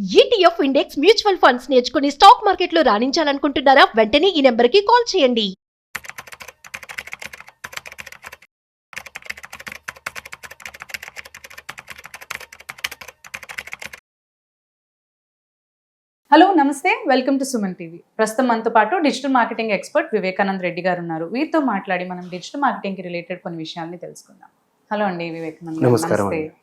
ETF index mutual funds నేర్చుకుని stock మార్కెట్లో రాణించాలనుకుంటున్నారా? వెంటనే ఈ నెంబర్కి కాల్ చేయండి. హలో నమస్తే, వెల్కమ్ టు సుమన్ టీవీ. ప్రస్తుతం మనతో పాటు digital marketing expert Vivekanand Reddy గారు ఉన్నారు. వీరితో మాట్లాడి మనం డిజిటల్ మార్కెటింగ్కి రిలేటెడ్ కొన్ని విషయాల్ని తెలుసుకుందాం. హలో అండి వివేకానంద్ గారు. నమస్కారం. నమస్తే.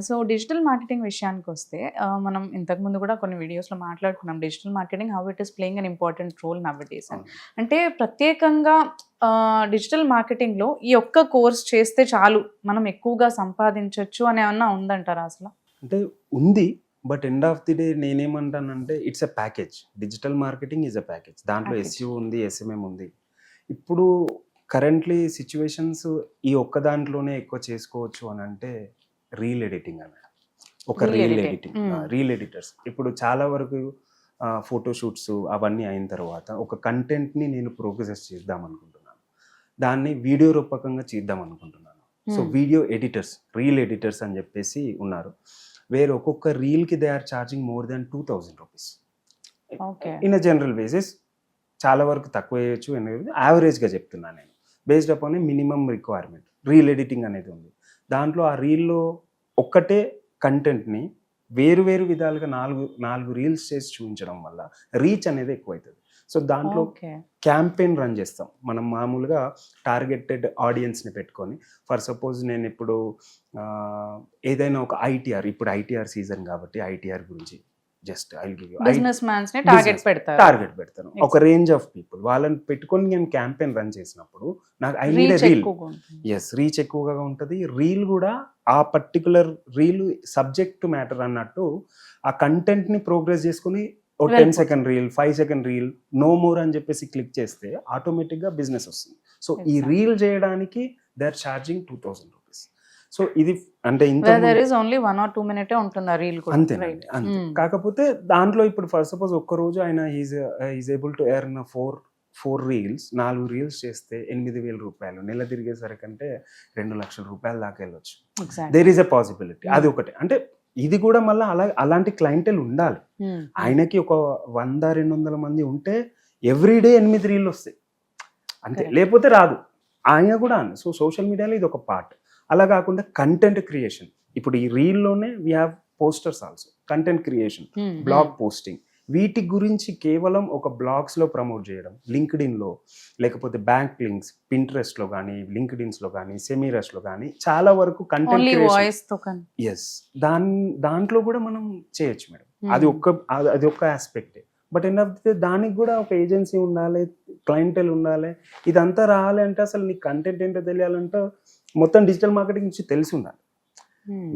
సో డిజిటల్ మార్కెటింగ్ విషయానికి వస్తే మనం ఇంతకుముందు కూడా కొన్ని వీడియోస్లో మాట్లాడుకున్నాం digital marketing how it is playing an important role nowadays అని. అంటే ప్రత్యేకంగా డిజిటల్ మార్కెటింగ్లో ఈ ఒక్క కోర్స్ చేస్తే చాలు మనం ఎక్కువగా సంపాదించవచ్చు అని ఏమన్నా ఉందంటారా అసలు? అంటే ఉంది, but end of the day నేనేమంటానంటే it's a package. Digital marketing is a package. దాంట్లో ఎస్యూ ఉంది, ఎస్ఎంఎం ఉంది. ఇప్పుడు కరెంట్లీ సిచ్యువేషన్స్ ఈ ఒక్క దాంట్లోనే ఎక్కువ చేసుకోవచ్చు అని అంటే రీల్ ఎడిటింగ్ అన్నమాట. ఒక రీల్ ఎడిటింగ్, రీల్ ఎడిటర్స్ ఇప్పుడు చాలా వరకు ఫోటోషూట్స్ అవన్నీ అయిన తర్వాత ఒక కంటెంట్ని నేను ప్రోగ్రెస్ చేద్దాం అనుకుంటున్నాను, దాన్ని వీడియో రూపకంగా చేద్దాం అనుకుంటున్నాను. So video editors, reel editors అని చెప్పేసి ఉన్నారు. వేరే ఒక్కొక్క రీల్కి they are charging more than 2000 rupees. In a general basis చాలా వరకు తక్కువ వేయచ్చు, యావరేజ్గా చెప్తున్నాను నేను. Based upon a minimum requirement reel editing అనేది ఉంది. దాంట్లో ఆ రీల్లో ఒక్కటే కంటెంట్ని వేరు వేరు విధాలుగా నాలుగు రీల్స్ చేసి చూపించడం వల్ల రీచ్ అనేది ఎక్కువ అవుతుంది. సో దాంట్లో క్యాంపెయిన్ రన్ చేస్తాం మనం. మామూలుగా టార్గెటెడ్ ఆడియన్స్ని పెట్టుకొని, ఫర్ సపోజ్ నేను ఇప్పుడు ఏదైనా ఒక ఐటీఆర్, ఇప్పుడు ఐటీఆర్ సీజన్ కాబట్టి ఐటీఆర్ గురించి జస్ట్ టార్గెట్ పెడతాను. ఒక రేంజ్ ఆఫ్ పీపుల్ వాళ్ళని పెట్టుకొని నేను క్యాంపెయిన్ రన్ చేసినప్పుడు నాకు ఐ నీడ్ రీల్. రీచ్ ఎక్కువగా ఉంటుంది. రీల్ కూడా ఆ పర్టికులర్ రీల్ సబ్జెక్ట్ మ్యాటర్ అన్నట్టు ఆ కంటెంట్ని ప్రోగ్రెస్ చేసుకుని 10 second reel, 5 second reel, no more అని చెప్పేసి క్లిక్ చేస్తే ఆటోమేటిక్గా బిజినెస్ వస్తుంది. సో ఈ రీల్ చేయడానికి they are charging 2000 rupees. So ఇది అంటే ఓన్లీ 1 or 2 minutes ఉంటుంది ఆ రీల్ కూడా. అంతేనండి, అంతే. కాకపోతే దాంట్లో ఇప్పుడు ఫర్ సపోజ్ ఒక్కరోజు ఆయన is able to earn 4 reels, 4 reels చేస్తే 8,000 రూపాయలు నెల తిరిగేసరికంటే 2 లక్షల రూపాయల దాకా వెళ్ళొచ్చు. There is a possibility. అది ఒకటి. అంటే ఇది కూడా మళ్ళీ అలాంటి క్లయింటెల్ ఉండాలి. ఆయనకి ఒక 100-200 మంది ఉంటే ఎవ్రీడే 8 రీళ్ళు వస్తాయి అంతే, లేకపోతే రాదు. ఆయన కూడా సో సోషల్ మీడియాలో ఇది ఒక పార్ట్. అలా కాకుండా కంటెంట్ క్రియేషన్, ఇప్పుడు ఈ రీల్లోనే we have posters also, content creation, blog posting, వీటి గురించి కేవలం ఒక బ్లాగ్స్లో ప్రమోట్ చేయడం, లింక్డ్ఇన్లో, లేకపోతే బ్యాంక్ లింక్స్, పింట్రెస్ట్లో కానీ, లింక్డ్ఇన్స్లో కానీ, సెమీరస్లో కానీ చాలా వరకు కంటెంట్ క్రియేషన్. ఎస్, దాంట్లో కూడా మనం చేయొచ్చు మేడం. అది ఒక్క ఆస్పెక్టే. But end of the day దానికి కూడా ఒక ఏజెన్సీ ఉండాలి, క్లయింటెల్ ఉండాలి. ఇదంతా రావాలి అంటే అసలు నీ కంటెంట్ ఏంటో తెలియాలంటే మొత్తం డిజిటల్ మార్కెటింగ్ నుంచి తెలిసి ఉండాలి.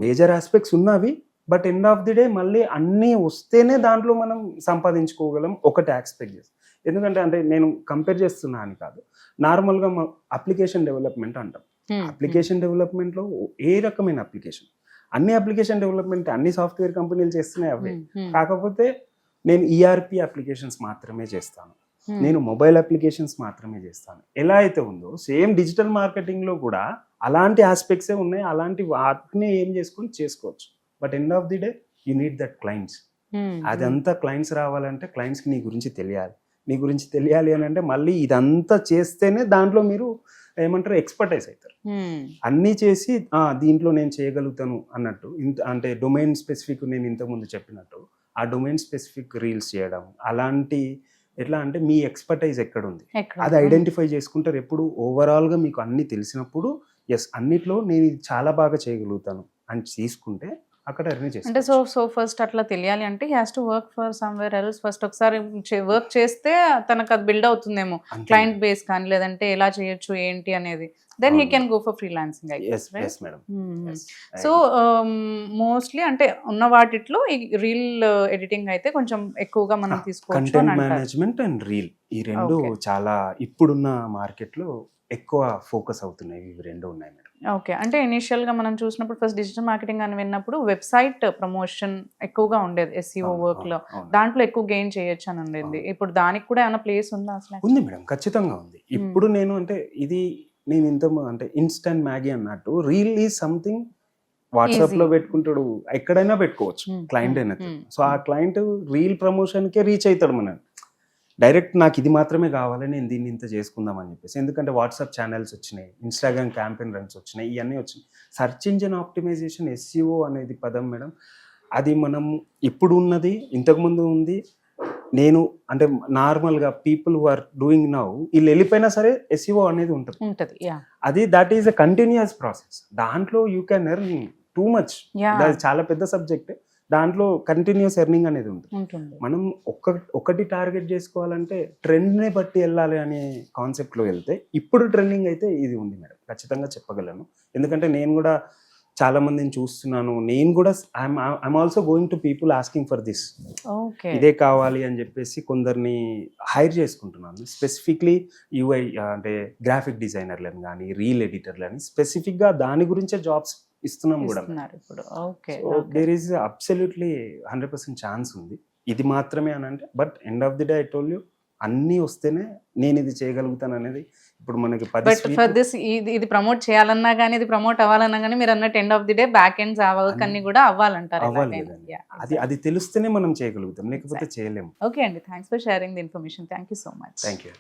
మేజర్ ఆస్పెక్ట్స్ ఉన్నవి, but end of the day మళ్ళీ అన్నీ వస్తేనే దాంట్లో మనం సంపాదించుకోగలం. ఒకటి ఎక్స్పెక్ట్ చేస్తాం. ఎందుకంటే అంటే నేను కంపేర్ చేస్తున్నా అని కాదు, నార్మల్గా అప్లికేషన్ డెవలప్మెంట్ అంటాం. అప్లికేషన్ డెవలప్మెంట్లో ఏ రకమైన అప్లికేషన్, అన్ని అప్లికేషన్ డెవలప్మెంట్ అన్ని సాఫ్ట్వేర్ కంపెనీలు చేస్తున్నాయి అవే. కాకపోతే నేను ఈఆర్పి అప్లికేషన్స్ మాత్రమే చేస్తాను, నేను మొబైల్ అప్లికేషన్స్ మాత్రమే చేస్తాను. ఎలా అయితే ఉందో సేమ్ డిజిటల్ మార్కెటింగ్లో కూడా అలాంటి ఆస్పెక్ట్సే ఉన్నాయి. అలాంటి వాటిని ఏం చేసుకోవచ్చు. But end of the day you need that clients. అదంతా క్లయింట్స్ రావాలంటే క్లయింట్స్కి నీ గురించి తెలియాలి అని అంటే మళ్ళీ ఇదంతా చేస్తేనే దాంట్లో మీరు ఏమంటారు ఎక్స్పర్టైజ్ అవుతారు. అన్నీ చేసి దీంట్లో నేను చేయగలుగుతాను అన్నట్టు. అంటే డొమైన్ స్పెసిఫిక్, నేను ఇంతకుముందు చెప్పినట్టు ఆ డొమైన్ స్పెసిఫిక్ రీల్స్ చేయడం, అలాంటి ఎట్లా అంటే మీ ఎక్స్పర్టైజ్ ఎక్కడుంది అది ఐడెంటిఫై చేసుకుంటారు. ఎప్పుడు ఓవరాల్గా మీకు అన్నీ తెలిసినప్పుడు ఎస్ అన్నిట్లో నేను ఇది చాలా బాగా చేయగలుగుతాను అని తీసుకుంటే అక్కడ ఎర్న్ చేస్తాను. అంటే సో ఫస్ట్ అట్లా తెలియాలి అంటే he has to work for somewhere else. First ఒకసారి వర్క్ చేస్తే తనకు అది బిల్డ్ అవుతుందేమో, క్లయింట్ బేస్ కానీ, లేదంటే ఎలా చేయొచ్చు ఏంటి అనేది. Then he can go for freelancing. So mostly అంటే ఉన్న వాటిలో ఈ రీల్ ఎడిటింగ్ అయితే కొంచెం ఎక్కువగా మనం తీసుకోవచ్చు. కంటెంట్ మేనేజ్మెంట్ అండ్ రీల్ ఈ రెండు చాలా ఇప్పుడున్న మార్కెట్లో ఎక్కువ ఫోకస్ అవుతున్నాయి. ఇవి రెండు ఉన్నాయి మేడం. ఓకే, అంటే ఇనిషియల్గా మనం చూసినప్పుడు ఫస్ట్ డిజిటల్ మార్కెటింగ్ అని విన్నప్పుడు వెబ్సైట్ ప్రమోషన్ ఎక్కువగా ఉండేది ఎస్ఈఓ వర్క్లో, దాంట్లో ఎక్కువ గెయిన్ చేయొచ్చు అని ఉండేది. ఇప్పుడు దానికి కూడా ఏమైనా ప్లేస్ ఉందా అసలు? ఉంది మేడం, ఖచ్చితంగా ఉంది. ఇప్పుడు నేను అంటే నేను ఇంత అంటే ఇన్స్టంట్ మ్యాగీ అన్నట్టు రీల్ ఈజ్ సంథింగ్ వాట్సాప్ లో Easy. పెట్టుకుంటాడు, ఎక్కడైనా పెట్టుకోవచ్చు Hmm. Client Hmm. అయినా. Hmm. సో ఆ క్లయింట్ రీల్ ప్రమోషన్ కే రీచ్ అవుతాడు మనని. డైరెక్ట్ నాకు ఇది మాత్రమే కావాలి, నేను దీన్ని ఇంత చేసుకుందాం అని చెప్పేసి. ఎందుకంటే వాట్సాప్ ఛానల్స్ వచ్చినాయి, ఇన్స్టాగ్రామ్ క్యాంపెయిన్ రన్స్ వచ్చినాయి, ఇవన్నీ వచ్చినాయి. సెర్చ్ ఇంజిన్ ఆప్టిమైజేషన్ ఎస్ఈఓ అనేది పదం మేడం, అది మనం ఇప్పుడు ఉన్నది, ఇంతకుముందు ఉంది. నేను అంటే నార్మల్గా people who are doing now వీళ్ళు వెళ్ళిపోయినా సరే ఎస్ఈఓ అనేది ఉంటుంది. ఉంటది. యా అది that is a continuous process. దాంట్లో you can earn too much. Yeah అది చాలా పెద్ద సబ్జెక్ట్. దాంట్లో కంటిన్యూస్ ఎర్నింగ్ అనేది ఉంటుంది. ఉంటుంది. మనం ఒకటి టార్గెట్ చేసుకోవాలంటే ట్రెండ్నే బట్టి వెళ్ళాలి అనే కాన్సెప్ట్లో వెళ్తే ఇప్పుడు ట్రెండింగ్ అయితే ఇది ఉంది మేడం, ఖచ్చితంగా చెప్పగలను. ఎందుకంటే నేను కూడా చాలా మందిని చూస్తున్నాను. నేను కూడా I'm also going to people asking for this, okay. ఇదే కావాలి అని చెప్పేసి కొందరిని హైర్ చేసుకుంటున్నాను. స్పెసిఫిక్లీ యూఐ అంటే గ్రాఫిక్ డిజైనర్లను కానీ రీల్ ఎడిటర్లని స్పెసిఫిక్గా దాని గురించే జాబ్స్ ఇస్తున్నాం కూడా. ఇస్తున్నారు ఇప్పుడు. Okay. So there is absolutely 100% chance ఉంది. ఇది మాత్రమే అని అంటే, but end of the day I told you, అన్నీ వస్తేనే నేను ఇది చేయగలుగుతాను అనేది. ఇప్పుడు మనకి బట్ ఫర్ దిస్ ఇది ప్రమోట్ చేయాలన్నా కానీ, ఇది ప్రమోట్ అవ్వాలన్నా కానీ, మీరు అన్నట్టు end of the day back ends work అన్ని కూడా అవ్వాలంటారు. అవ్వాలి కదండి. అది తెలిస్తేనే మనం చేయగలుగుతాం, లేకపోతే చేయలేము. ఓకే అండి, thanks for sharing the information. Thank you so much. Thank you.